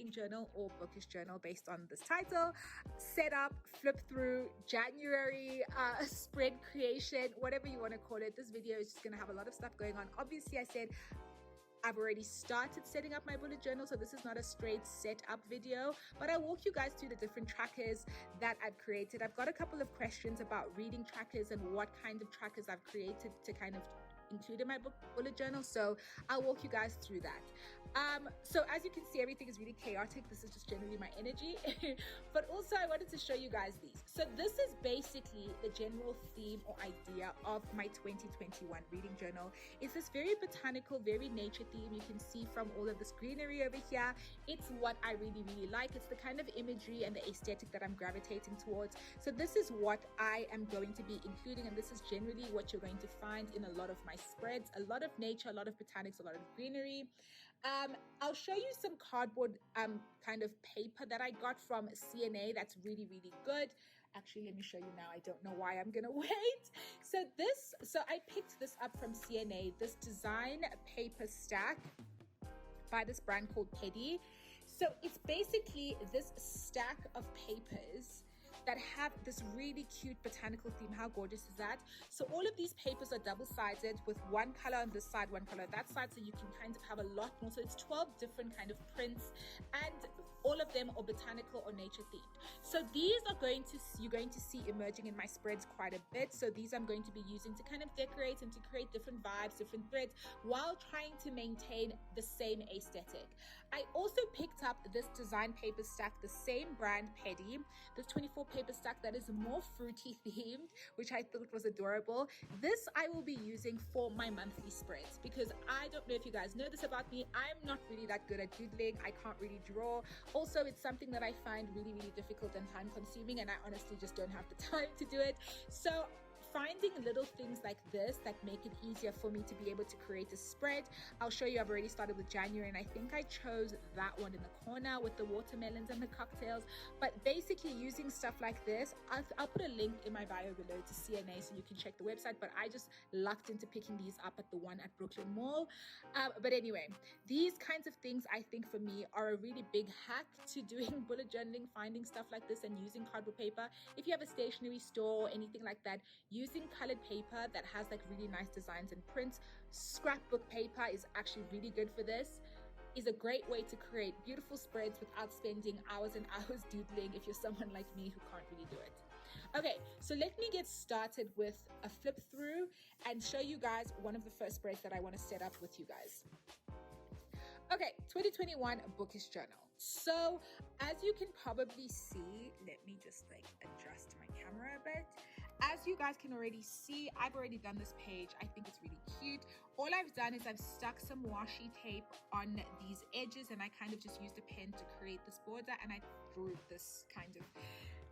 reading journal or bookish journal based on this title. Setup, flip through, January spread creation, whatever you want to call it. This video is just going to have a lot of stuff going on. Obviously, I said I've already started setting up my bullet journal, so this is not a straight setup video, but I'll walk you guys through the different trackers that I've created. I've got a couple of questions about reading trackers and what kind of trackers I've created to kind of include in my bullet journal, so I'll walk you guys through that. So as you can see, everything is really chaotic. This is just generally my energy but also I wanted to show you guys these. So this is basically the general theme or idea of my 2021 reading journal. It's this very botanical, very nature theme. You can see from all of this greenery over here, it's what I really like. It's the kind of imagery and the aesthetic that I'm gravitating towards. So this is what I am going to be including, and this is generally what you're going to find in a lot of my spreads. A lot of nature, a lot of botanics, a lot of greenery. I'll show you some cardboard kind of paper that I got from CNA that's really good. Actually, let me show you now. I don't know why I'm gonna wait. So I picked this up from CNA, this design paper stack by this brand called Teddy. So it's basically this stack of papers that have this really cute botanical theme. How gorgeous is that? So all of these papers are double-sided with one color on this side, one color on that side, so you can kind of have a lot more. So it's 12 different kind of prints, and all of them are botanical or nature themed. So these are you're going to see emerging in my spreads quite a bit. So these I'm going to be using to kind of decorate and to create different vibes, different threads, while trying to maintain the same aesthetic. I also picked up this design paper stack, the same brand, Petty, this 24 paper stack that is more fruity themed, which I thought was adorable. This I will be using for my monthly spreads, because I don't know if you guys know this about me, I'm not really that good at doodling. I can't really draw. Also, it's something that I find really difficult and time consuming, and I honestly just don't have the time to do it. So finding little things like this that make it easier for me to be able to create a spread. I'll show you, I've already started with January, and I think I chose that one in the corner with the watermelons and the cocktails. But basically using stuff like this, I'll put a link in my bio below to CNA so you can check the website, but I just lucked into picking these up at the one at Brooklyn Mall. But anyway, these kinds of things I think for me are a really big hack to doing bullet journaling, finding stuff like this and using cardboard paper. If you have a stationery store or anything like that, using colored paper that has like really nice designs and prints. Scrapbook paper is actually really good for this. Is a great way to create beautiful spreads without spending hours and hours doodling if you're someone like me who can't really do it. Okay, so let me get started with a flip through and show you guys one of the first spreads that I want to set up with you guys. Okay, 2021 bookish journal. So as you can probably see, let me just like adjust my camera a bit. As you guys can already see, I've already done this page. I think it's really cute. All I've done is I've stuck some washi tape on these edges, and I kind of just used a pen to create this border, and I drew this kind of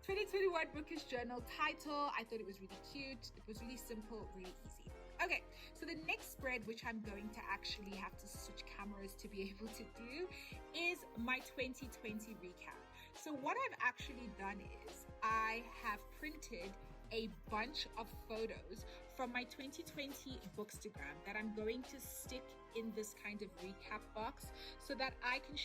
2021 bookish journal title. I thought it was really cute. It was really simple, really easy. Okay, so the next spread, which I'm going to actually have to switch cameras to be able to do, is my 2020 recap. So what I've actually done is I have printed a bunch of photos from my 2020 Bookstagram that I'm going to stick in this kind of recap box so that I can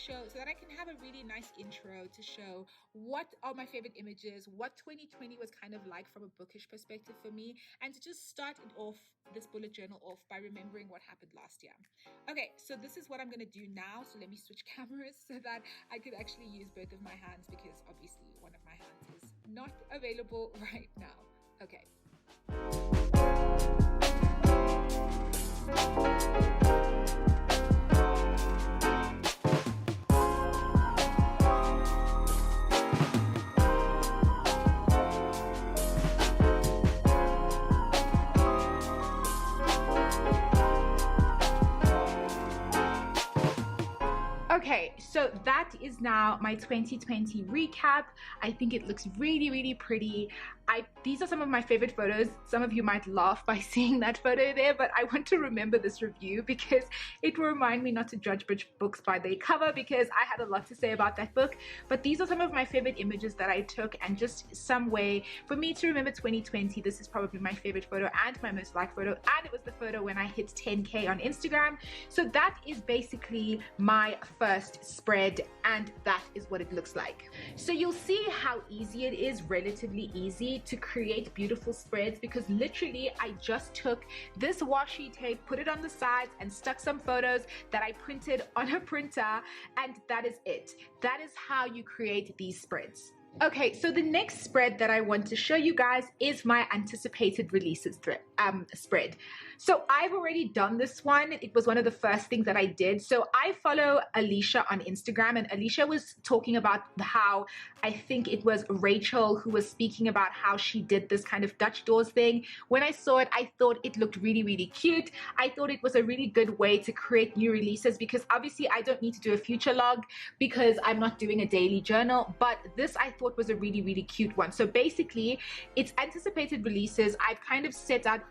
have a really nice intro to show what are my favorite images, what 2020 was kind of like from a bookish perspective for me, and to just start it off, this bullet journal off, by remembering what happened last year. Okay, so this is what I'm going to do now. So let me switch cameras so that I could actually use both of my hands, because obviously one of my hands is not available right now. Okay. Okay, so that is now my 2020 recap. I think it looks really pretty. These are some of my favorite photos. Some of you might laugh by seeing that photo there, but I want to remember this review because it will remind me not to judge books by their cover, because I had a lot to say about that book. But these are some of my favorite images that I took, and just some way for me to remember 2020. This is probably my favorite photo and my most liked photo, and it was the photo when I hit 10K on Instagram. So that is basically my first spread spread, and that is what it looks like. So you'll see how easy it is, relatively easy, to create beautiful spreads, because literally I just took this washi tape, put it on the sides, and stuck some photos that I printed on a printer, and that is it. That is how you create these spreads. Okay, so the next spread that I want to show you guys is my anticipated releases spread. So I've already done this one. It was one of the first things that I did. So I follow Alicia on Instagram, and Alicia was talking about how, I think it was Rachel who was speaking about how she did this kind of Dutch doors thing. When I saw it, I thought it looked really, really cute. I thought it was a really good way to create new releases, because obviously I don't need to do a future log because I'm not doing a daily journal, but this I thought was a really, really cute one. So basically it's anticipated releases. I've kind of set out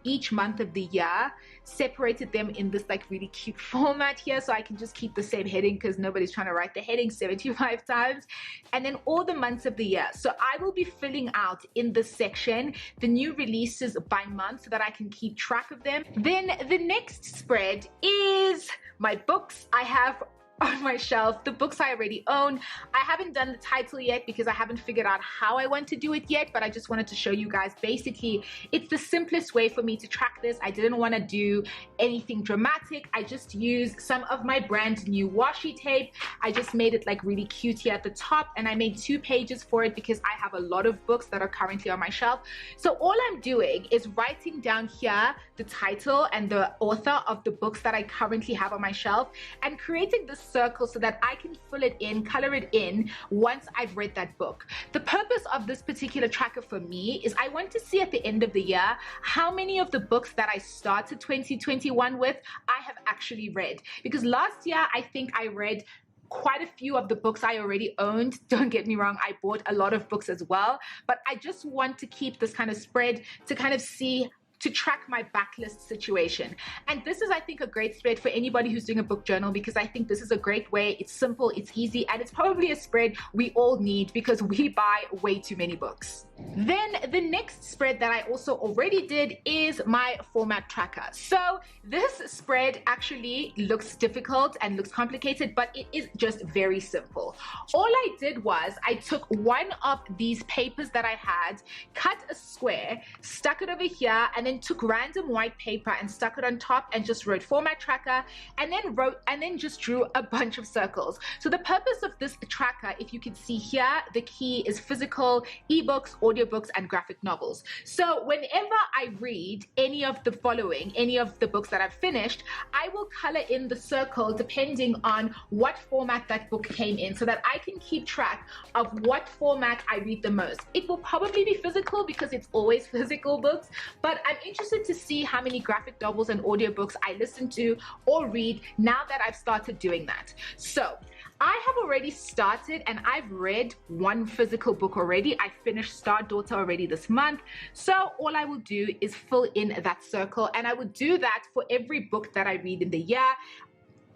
each month of the year, separated them in this like really cute format here, so I can just keep the same heading because nobody's trying to write the heading 75 times, and then all the months of the year. So I will be filling out in this section the new releases by month so that I can keep track of them. Then the next spread is my books I have on my shelf, the books I already own. I haven't done the title yet because I haven't figured out how I want to do it yet, but I just wanted to show you guys. Basically, it's the simplest way for me to track this. I didn't want to do anything dramatic. I just used some of my brand new washi tape. I just made it like really cute here at the top, and I made 2 pages for it because I have a lot of books that are currently on my shelf. So all I'm doing is writing down here the title and the author of the books that I currently have on my shelf, and creating this circle so that I can fill it in, color it in once I've read that book. The purpose of this particular tracker for me is I want to see at the end of the year how many of the books that I started 2021 with I have actually read. Because last year I think I read quite a few of the books I already owned. Don't get me wrong, I bought a lot of books as well, but I just want to keep this kind of spread to kind of see, to track my backlist situation. And this is, I think, a great spread for anybody who's doing a book journal, because I think this is a great way. It's simple, it's easy, and it's probably a spread we all need because we buy way too many books. Then the next spread that I also already did is my format tracker. So this spread actually looks difficult and looks complicated, but it is just very simple. All I did was I took one of these papers that I had, cut a square, stuck it over here, and then took random white paper and stuck it on top and just wrote format tracker, and then just drew a bunch of circles. So the purpose of this tracker, if you can see here, the key is physical, ebooks, audiobooks, and graphic novels. So whenever I read any of the following, any of the books that I've finished, I will color in the circle depending on what format that book came in, so that I can keep track of what format I read the most. It will probably be physical because it's always physical books, but I'm interested to see how many graphic novels and audiobooks I listen to or read now that I've started doing that. So I have already started and I've read one physical book already. I finished Star Daughter already this month. So all I will do is fill in that circle, and I will do that for every book that I read in the year.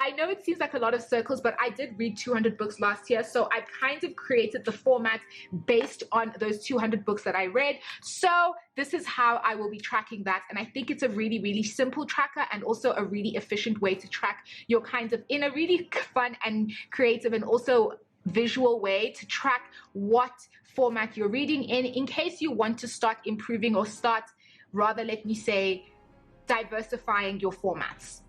I know it seems like a lot of circles, but I did read 200 books last year, so I've kind of created the format based on those 200 books that I read. So this is how I will be tracking that, and I think it's a really, really simple tracker and also a really efficient way to track your kinds of, in a really fun and creative and also visual way to track what format you're reading in case you want to start improving or start, rather, let me say, diversifying your formats.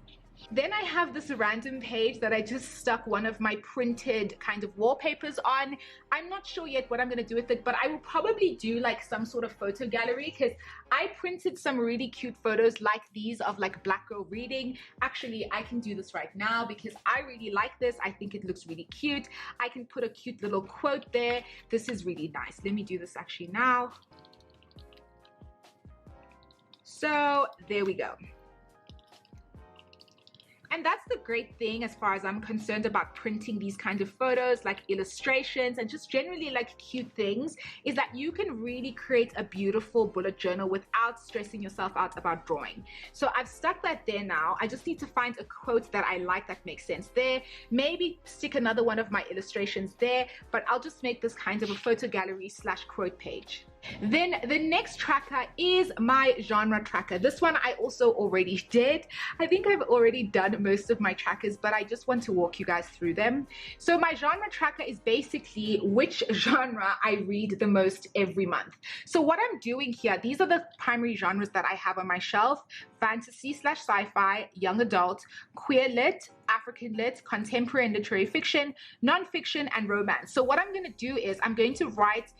Then I have this random page that I just stuck one of my printed kind of wallpapers on. I'm not sure yet what I'm going to do with it, but I will probably do like some sort of photo gallery, because I printed some really cute photos like these of like Black girl reading. Actually, I can do this right now because I really like this. I think it looks really cute. I can put a cute little quote there. This is really nice. Let me do this actually now. So there we go. And that's the great thing as far as I'm concerned about printing these kinds of photos, like illustrations and just generally like cute things, is that you can really create a beautiful bullet journal without stressing yourself out about drawing. So I've stuck that there now. I just need to find a quote that I like that makes sense there. Maybe stick another one of my illustrations there, but I'll just make this kind of a photo gallery / quote page. Then the next tracker is my genre tracker. This one I also already did. I think I've already done most of my trackers, but I just want to walk you guys through them. So my genre tracker is basically which genre I read the most every month. So what I'm doing here, these are the primary genres that I have on my shelf: fantasy/sci-fi, young adult, queer lit, African lit, contemporary and literary fiction, nonfiction, and romance. So what I'm going to do is I'm going to write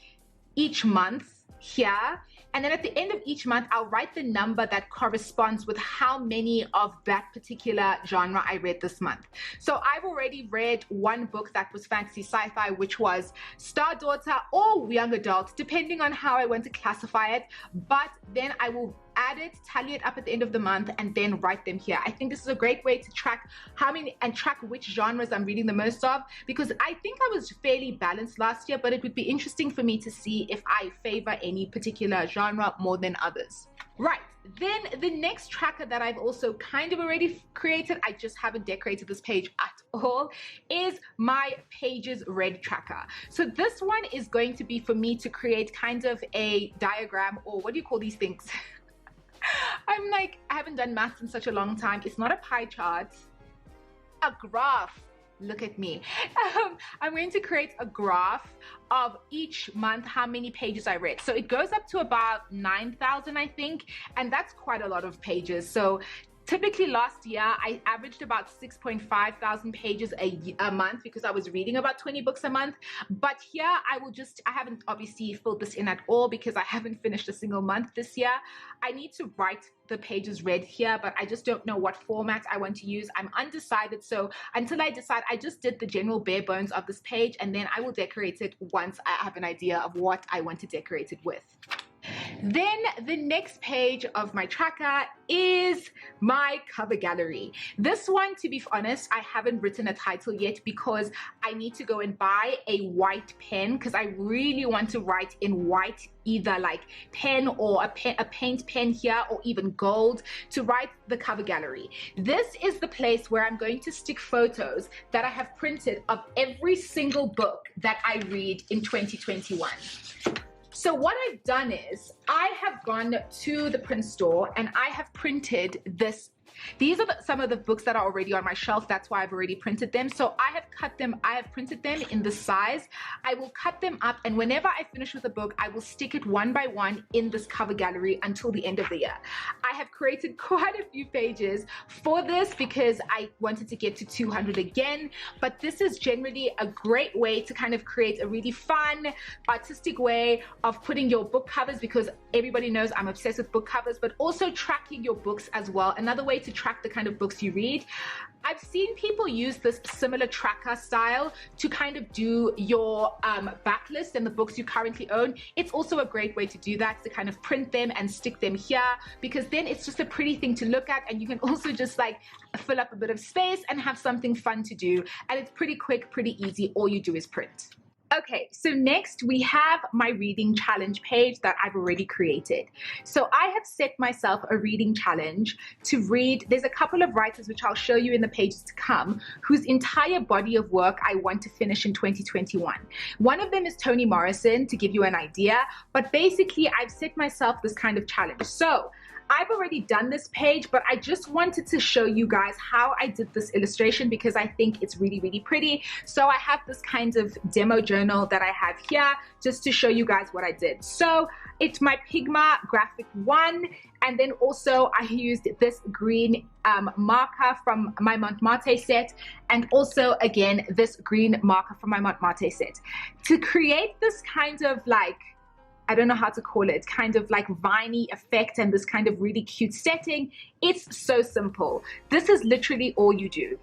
each month here, and then at the end of each month I'll write the number that corresponds with how many of that particular genre I read this month. So I've already read one book that was fantasy sci-fi, which was Star Daughter or young adult, depending on how I want to classify it, but then I will add it, tally it up at the end of the month, and then write them here. I think this is a great way to track how many and track which genres I'm reading the most of, because I think I was fairly balanced last year, but it would be interesting for me to see if I favor any particular genre more than others. Right, then the next tracker that I've also kind of already created, I just haven't decorated this page at all, is my pages read tracker. So this one is going to be for me to create kind of a diagram, or what do you call these things? I'm like, I haven't done maths in such a long time. It's not a pie chart, a graph. Look at me. I'm going to create a graph of each month how many pages I read. So it goes up to about 9,000, I think, and that's quite a lot of pages. So typically last year I averaged about 6.5 thousand pages a month, because I was reading about 20 books a month. But here I haven't obviously filled this in at all because I haven't finished a single month this year. I need to write the pages read here, but I just don't know what format I want to use. I'm undecided, so until I decide, I just did the general bare bones of this page, and then I will decorate it once I have an idea of what I want to decorate it with. Then the next page of my tracker is my cover gallery. This one, to be honest, I haven't written a title yet because I need to go and buy a white pen, because I really want to write in white, either like pen or a paint pen here, or even gold, to write the cover gallery. This is the place where I'm going to stick photos that I have printed of every single book that I read in 2021. So what I've done is I have gone to the print store and I have printed this. These are some of the books that are already on my shelf. That's why I've already printed them. So I have printed them in the size. I will cut them up, and whenever I finish with a book, I will stick it one by one in this cover gallery until the end of the year. I have created quite a few pages for this because I wanted to get to 200 again, but this is generally a great way to kind of create a really fun, artistic way of putting your book covers, because everybody knows I'm obsessed with book covers, but also tracking your books as well. Another way to track the kind of books you read. I've seen people use this similar tracker style to kind of do your backlist and the books you currently own. It's also a great way to do that, to kind of print them and stick them here, because then it's just a pretty thing to look at, and you can also just like fill up a bit of space and have something fun to do. And it's pretty quick, pretty easy. All you do is print. Okay, so next we have my reading challenge page that I've already created. So I have set myself a reading challenge to read. There's a couple of writers, which I'll show you in the pages to come, whose entire body of work I want to finish in 2021. One of them is Toni Morrison, to give you an idea, but basically I've set myself this kind of challenge. So I've already done this page, but I just wanted to show you guys how I did this illustration because I think it's really, really pretty. So I have this kind of demo journal that I have here just to show you guys what I did. So it's my Pigma graphic 1, and then also I used this green marker from my Montmartre set, and also again this green marker from my Montmartre set to create this kind of like, I don't know how to call it, kind of like viney effect and this kind of really cute setting. It's so simple. This is literally all you do.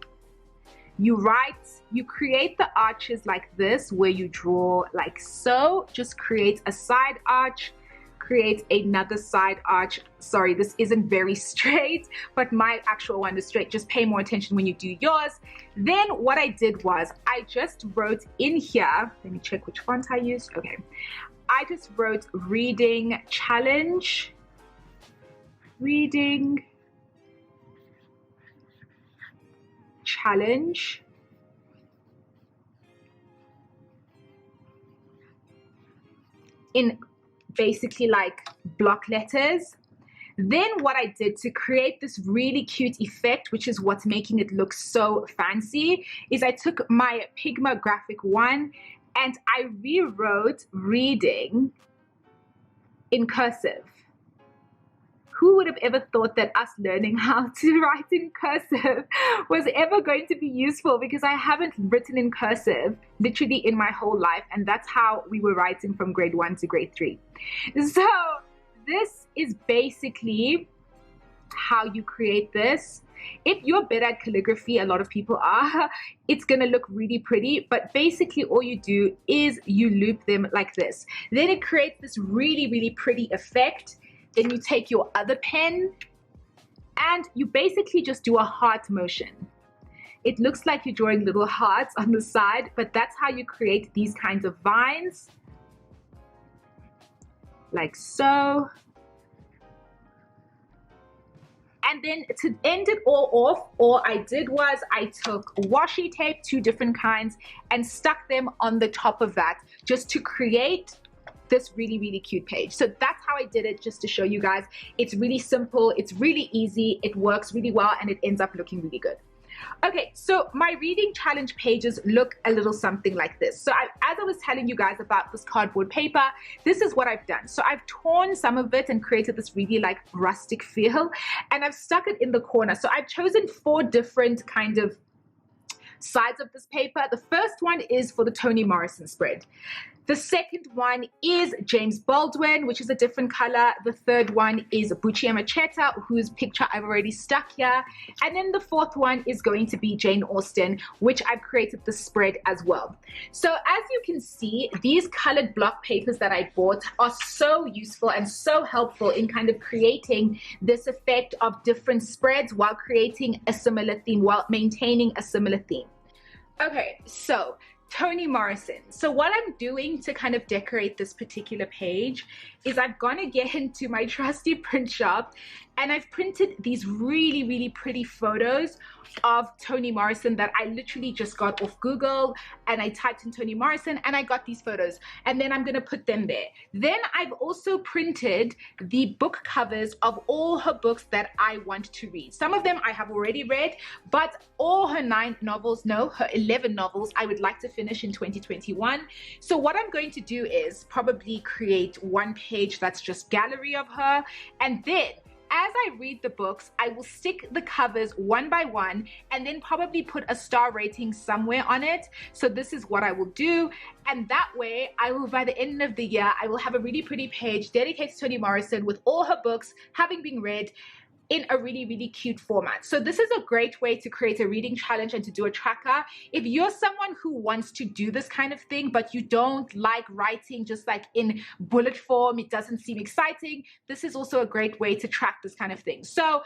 You write, you create the arches like this, where you draw like so. Just create a side arch, create another side arch. Sorry, this isn't very straight, but my actual one is straight. Just pay more attention when you do yours. Then what I did was I just wrote in here, let me check which font I used. Okay. I just wrote reading challenge, reading challenge, in basically like block letters. Then what I did to create this really cute effect, which is what's making it look so fancy, is I took my Pigma graphic one and I rewrote reading in cursive. Who would have ever thought that us learning how to write in cursive was ever going to be useful, because I haven't written in cursive literally in my whole life, and that's how we were writing from grade 1 to grade 3. So this is basically how you create this. If you're better at calligraphy, a lot of people are, it's going to look really pretty. But basically all you do is you loop them like this. Then it creates this really, really pretty effect. Then you take your other pen and you basically just do a heart motion. It looks like you're drawing little hearts on the side, but that's how you create these kinds of vines. Like so. And then to end it all off, all I did was I took washi tape, 2 different kinds, and stuck them on the top of that just to create this really, really cute page. So that's how I did it, just to show you guys. It's really simple, it's really easy, it works really well, and it ends up looking really good. Okay, so my reading challenge pages look a little something like this. So as I was telling you guys about this cardboard paper, this is what I've done. So I've torn some of it and created this really like rustic feel, and I've stuck it in the corner. So I've chosen 4 different kind of sides of this paper. The first one is for the Toni Morrison spread. The second one is James Baldwin, which is a different color. The third one is Buchi Macheta, whose picture I've already stuck here. And then the fourth one is going to be Jane Austen, which I've created the spread as well. So as you can see, these colored block papers that I bought are so useful and so helpful in kind of creating this effect of different spreads while creating a similar theme, while maintaining a similar theme. Okay, so Toni Morrison. So what I'm doing to kind of decorate this particular page is I've gone again to my trusty print shop and I've printed these really, really pretty photos of Toni Morrison that I literally just got off Google, and I typed in Toni Morrison and I got these photos, and then I'm going to put them there. Then I've also printed the book covers of all her books that I want to read. Some of them I have already read, but all her 9 novels, no, her 11 novels, I would like to finish in 2021. So what I'm going to do is probably create one page that's just gallery of her, and then as I read the books, I will stick the covers one by one and then probably put a star rating somewhere on it. So this is what I will do. And that way I will, by the end of the year, I will have a really pretty page dedicated to Toni Morrison with all her books having been read in a really, really cute format. So this is a great way to create a reading challenge and to do a tracker. If you're someone who wants to do this kind of thing, but you don't like writing just like in bullet form, it doesn't seem exciting, this is also a great way to track this kind of thing. So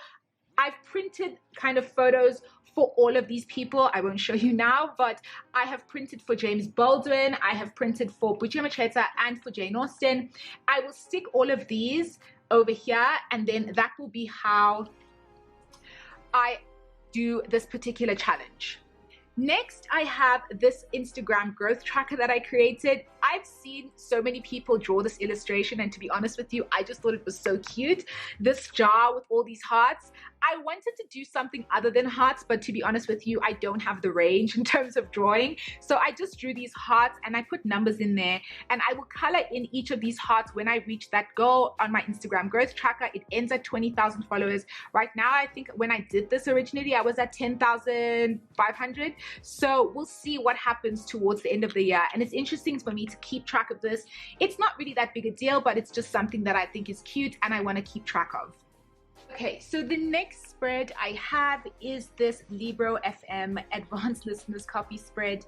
I've printed kind of photos for all of these people. I won't show you now, but I have printed for James Baldwin, I have printed for Buchi Macheta and for Jane Austen. I will stick all of these over here, and then that will be how I do this particular challenge. Next, I have this Instagram growth tracker that I created. I've seen so many people draw this illustration, and to be honest with you, I just thought it was so cute. This jar with all these hearts. I wanted to do something other than hearts, but to be honest with you, I don't have the range in terms of drawing. So I just drew these hearts and I put numbers in there, and I will color in each of these hearts when I reach that goal on my Instagram growth tracker. It ends at 20,000 followers. Right now, I think when I did this originally, I was at 10,500. So we'll see what happens towards the end of the year. And it's interesting for me to keep track of this. It's not really that big a deal, but it's just something that I think is cute and I want to keep track of. Okay, so the next spread I have is this Libro FM Advanced Listeners Copy spread.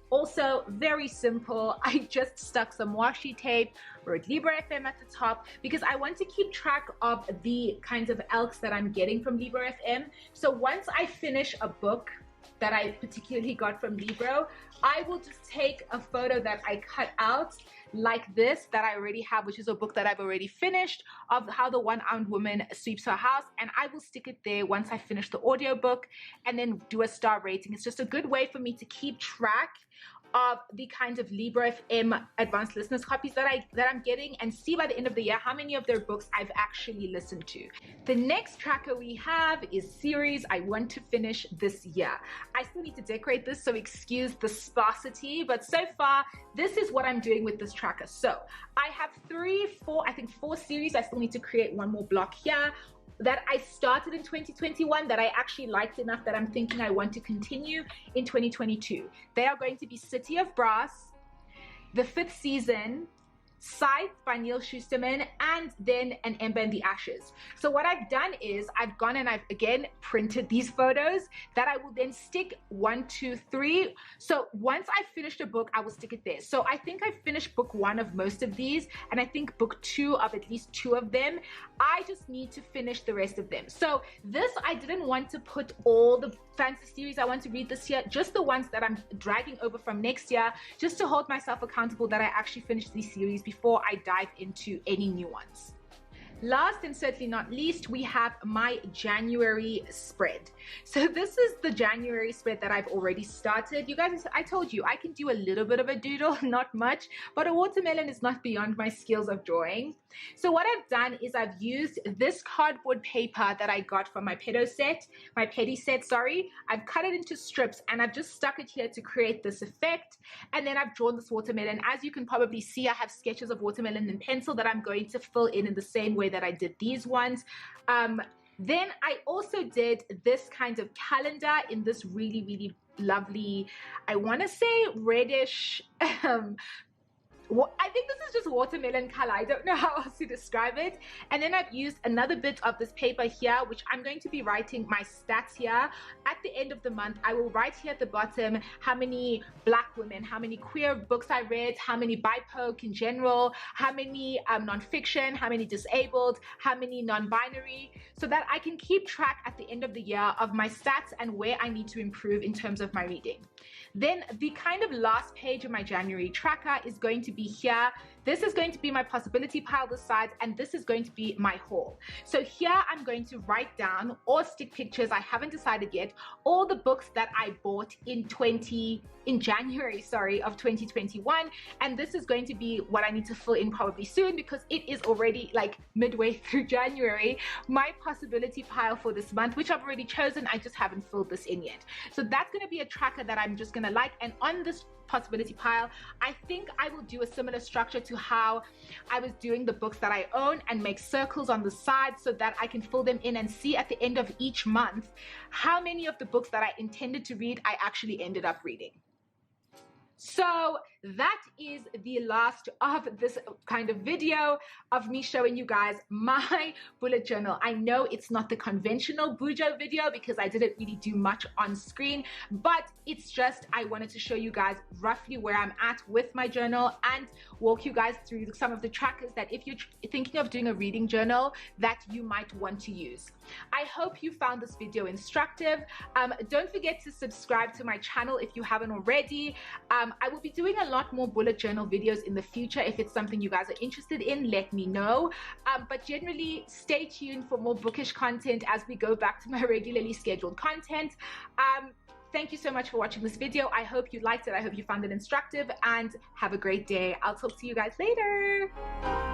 Also very simple. I just stuck some washi tape, wrote Libro FM at the top because I want to keep track of the kinds of elks that I'm getting from Libro FM. So once I finish a book that I particularly got from Libro, I will just take a photo that I cut out like this that I already have, which is a book that I've already finished, of how the one-armed woman sweeps her house, and I will stick it there once I finish the audiobook and then do a star rating. It's just a good way for me to keep track of the kind of Libra FM advanced listeners copies that I'm getting, and see by the end of the year how many of their books I've actually listened to. The next tracker we have is series I want to finish this year. I still need to decorate this, so excuse the sparsity, but so far this is what I'm doing with this tracker. So I have four series. I still need to create one more block here that I started in 2021 that I actually liked enough that I'm thinking I want to continue in 2022. They are going to be City of Brass, the 5th season, Scythe by Neil Shusterman, and then An Ember in the Ashes. So what I've done is I've gone and I've again printed these photos that I will then stick 1, 2, 3. So once I finished a book, I will stick it there. So I think I finished book 1 of most of these, and I think book 2 of at least 2 of them. I just need to finish the rest of them. So this, I didn't want to put all the fantasy series I want to read this year, just the ones that I'm dragging over from next year, just to hold myself accountable that I actually finish these series before I dive into any new ones. Last and certainly not least, we have my January spread. So this is the January spread that I've already started. You guys, I told you I can do a little bit of a doodle, not much, but a watermelon is not beyond my skills of drawing. So what I've done is I've used this cardboard paper that I got from my petty set. I've cut it into strips and I've just stuck it here to create this effect. And then I've drawn this watermelon. As you can probably see, I have sketches of watermelon in pencil that I'm going to fill in the same way that I did these ones. Then I also did this kind of calendar in this really, really lovely, I want to say reddish, I think this is just watermelon color. I don't know how else to describe it. And then I've used another bit of this paper here, which I'm going to be writing my stats here. At the end of the month, I will write here at the bottom how many Black women, how many queer books I read, how many BIPOC in general, how many nonfiction, how many disabled, how many non-binary, so that I can keep track at the end of the year of my stats and where I need to improve in terms of my reading. Then the kind of last page of my January tracker is going to be here. This is going to be my possibility pile this side, and this is going to be my haul. So here I'm going to write down or stick pictures, I haven't decided yet, all the books that I bought in January of 2021. And this is going to be what I need to fill in probably soon, because it is already like midway through January, my possibility pile for this month, which I've already chosen. I just haven't filled this in yet. So that's going to be a tracker that I'm just going to like. And on this possibility pile, I think I will do a similar structure to how I was doing the books that I own, and make circles on the side so that I can fill them in and see at the end of each month how many of the books that I intended to read I actually ended up reading. So that is the last of this kind of video of me showing you guys my bullet journal. I know it's not the conventional Bujo video because I didn't really do much on screen, but it's just I wanted to show you guys roughly where I'm at with my journal and walk you guys through some of the trackers that if you're thinking of doing a reading journal that you might want to use. I hope you found this video instructive. Don't forget to subscribe to my channel if you haven't already. I will be doing a lot more bullet journal videos in the future. If it's something you guys are interested in, let me know. But generally, stay tuned for more bookish content as we go back to my regularly scheduled content. Thank you so much for watching this video. I hope you liked it. I hope you found it instructive, and have a great day. I'll talk to you guys later.